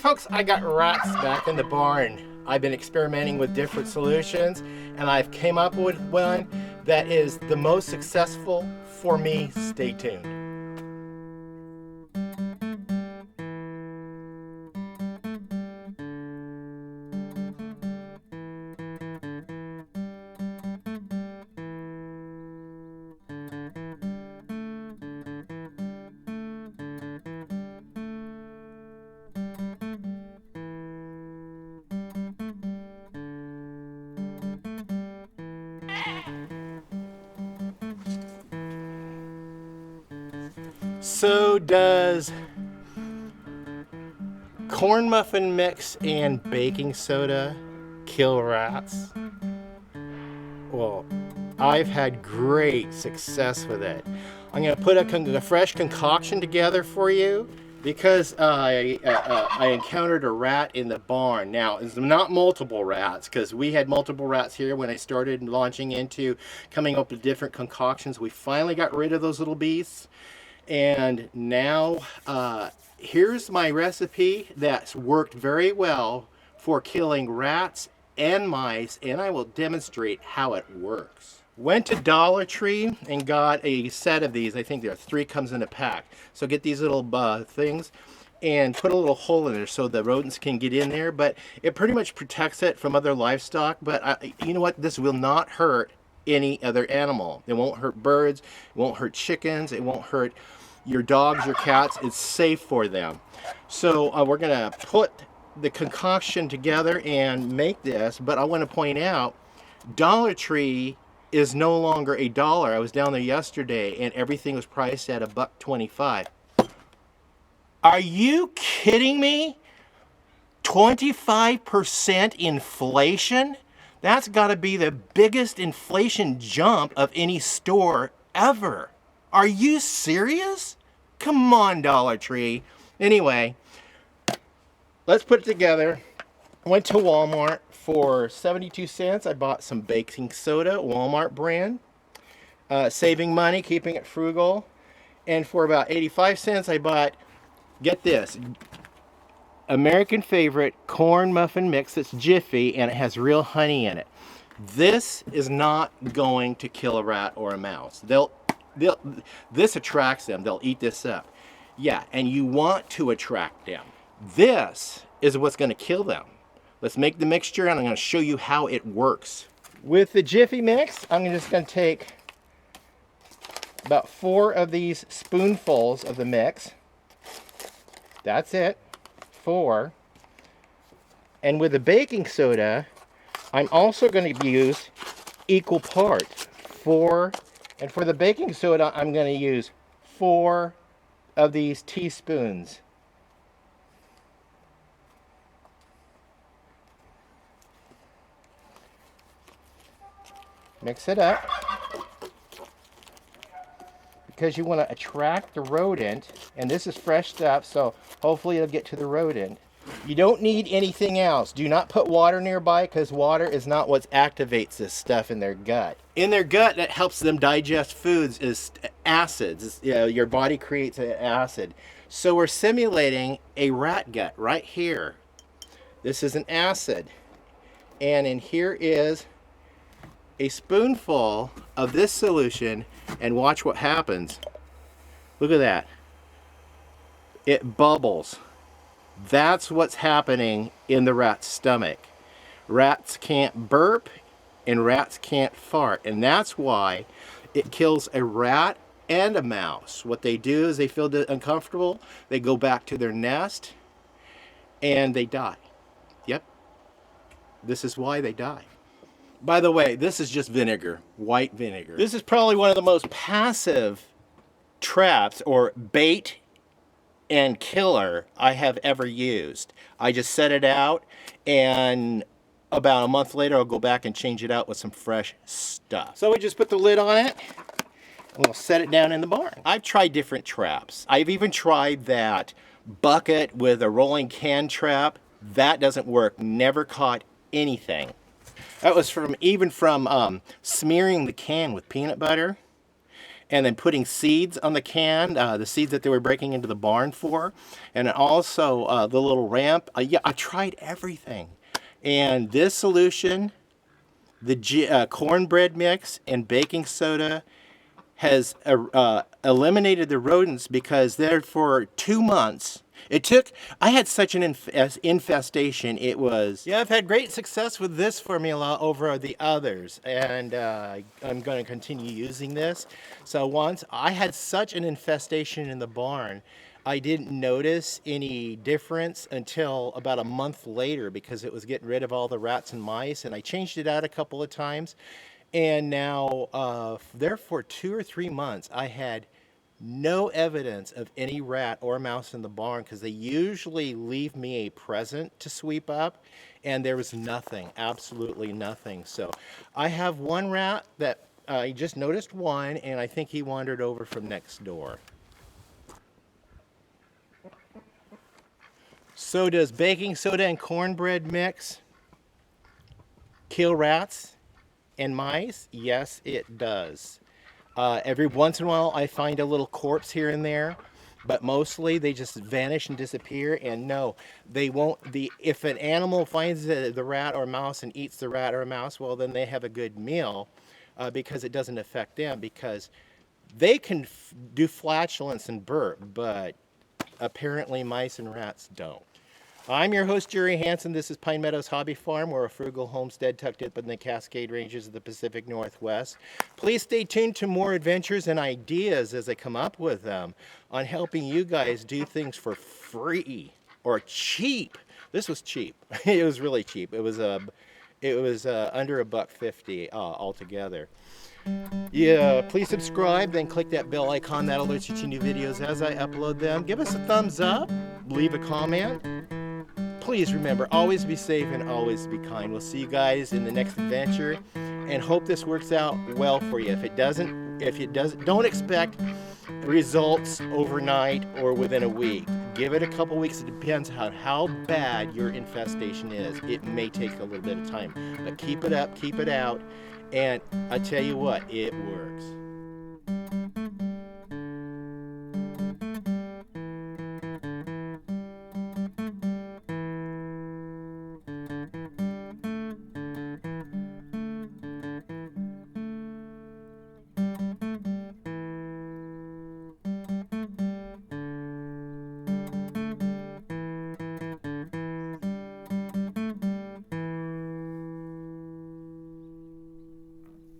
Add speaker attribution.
Speaker 1: folks, I got rats back in the barn. I've been experimenting with different solutions, and I've came up with one that is the most successful for me. Stay tuned. So does corn muffin mix and baking soda kill rats? Well, I've had great success with it. I'm going to put a fresh concoction together for you because I encountered a rat in the barn. Now, it's not multiple rats, because we had multiple rats here when I started launching into coming up with different concoctions. We finally got rid of those little beasts. And now here's my recipe that's worked very well for killing rats and mice, and I will demonstrate how it works. Went to Dollar Tree and got a set of these. I think there are 3 comes in a pack. So get these little things and put a little hole in there so the rodents can get in there, but it pretty much protects it from other livestock. But you know what, this will not hurt any other animal. It won't hurt birds, it won't hurt chickens, it won't hurt your dogs, your cats. It's safe for them. So we're gonna put the concoction together and make this, but I want to point out Dollar Tree is no longer $1. I was down there yesterday and everything was priced at $1.25. Are you kidding me? 25% inflation? That's got to be the biggest inflation jump of any store ever. Are you serious? Come on, Dollar Tree. Anyway, let's put it together. Went to Walmart for 72 cents. I bought some baking soda, Walmart brand. Saving money, keeping it frugal. And for about 85 cents, I bought, get this, American favorite corn muffin mix. It's Jiffy, and it has real honey in it. This is not going to kill a rat or a mouse. This attracts them. They'll eat this up. Yeah, and you want to attract them. This is what's going to kill them. Let's make the mixture, and I'm going to show you how it works. With the Jiffy mix, I'm just going to take about 4 of these spoonfuls of the mix. That's it. 4. And with the baking soda, I'm also going to use equal parts. 4. And for the baking soda, I'm going to use 4 of these teaspoons. Mix it up because you want to attract the rodent, and this is fresh stuff, so hopefully it'll get to the rodent. You don't need anything else. Do not put water nearby, because water is not what activates this stuff in their gut. In their gut, that helps them digest foods is acids. Your body creates an acid. So we're simulating a rat gut right here. This is an acid. And in here is a spoonful of this solution, and watch what happens. Look at that. It bubbles. That's what's happening in the rat's stomach. Rats can't burp and rats can't fart, and that's why it kills a rat and a mouse. What they do is they feel uncomfortable, they go back to their nest, and they die. Yep. This is why they die. By the way, this is just vinegar, white vinegar. This is probably one of the most passive traps or bait and killer I have ever used. I just set it out, and about a month later I'll go back and change it out with some fresh stuff. So we just put the lid on it and we'll set it down in the barn. I've tried different traps. I've even tried that bucket with a rolling can trap. That doesn't work. Never caught anything. That was from smearing the can with peanut butter and then putting seeds on the can, the seeds that they were breaking into the barn for, and also the little ramp. Yeah, I tried everything. And this solution, the cornbread mix and baking soda, has eliminated the rodents, because there for 2 months, I had such an infestation. It was, yeah, I've had great success with this formula over the others, and I'm going to continue using this. So once I had such an infestation in the barn, I didn't notice any difference until about a month later, because it was getting rid of all the rats and mice, and I changed it out a couple of times. And now, there for 2 or 3 months, I had no evidence of any rat or mouse in the barn, because they usually leave me a present to sweep up, and there was nothing, absolutely nothing. So I have one rat that I just noticed one, and I think he wandered over from next door. So does baking soda and cornbread mix kill rats and mice? Yes, it does. Every once in a while I find a little corpse here and there, but mostly they just vanish and disappear. And no, they won't. If an animal finds the rat or mouse and eats the rat or mouse, well, then they have a good meal, because it doesn't affect them, because they can do flatulence and burp, but apparently mice and rats don't. I'm your host, Jerry Hansen. This is Pine Meadows Hobby Farm. We're a frugal homestead tucked up in the Cascade Ranges of the Pacific Northwest. Please stay tuned to more adventures and ideas as I come up with them on helping you guys do things for free or cheap. This was cheap. It was really cheap. It was under $1.50 altogether. Yeah, please subscribe, then click that bell icon. That alerts you to new videos as I upload them. Give us a thumbs up, leave a comment. Please remember, always be safe and always be kind. We'll see you guys in the next adventure, and hope this works out well for you. If it doesn't, don't expect results overnight or within a week. Give it a couple weeks. It depends on how bad your infestation is. It may take a little bit of time, but keep it up, keep it out, and I tell you what, it works.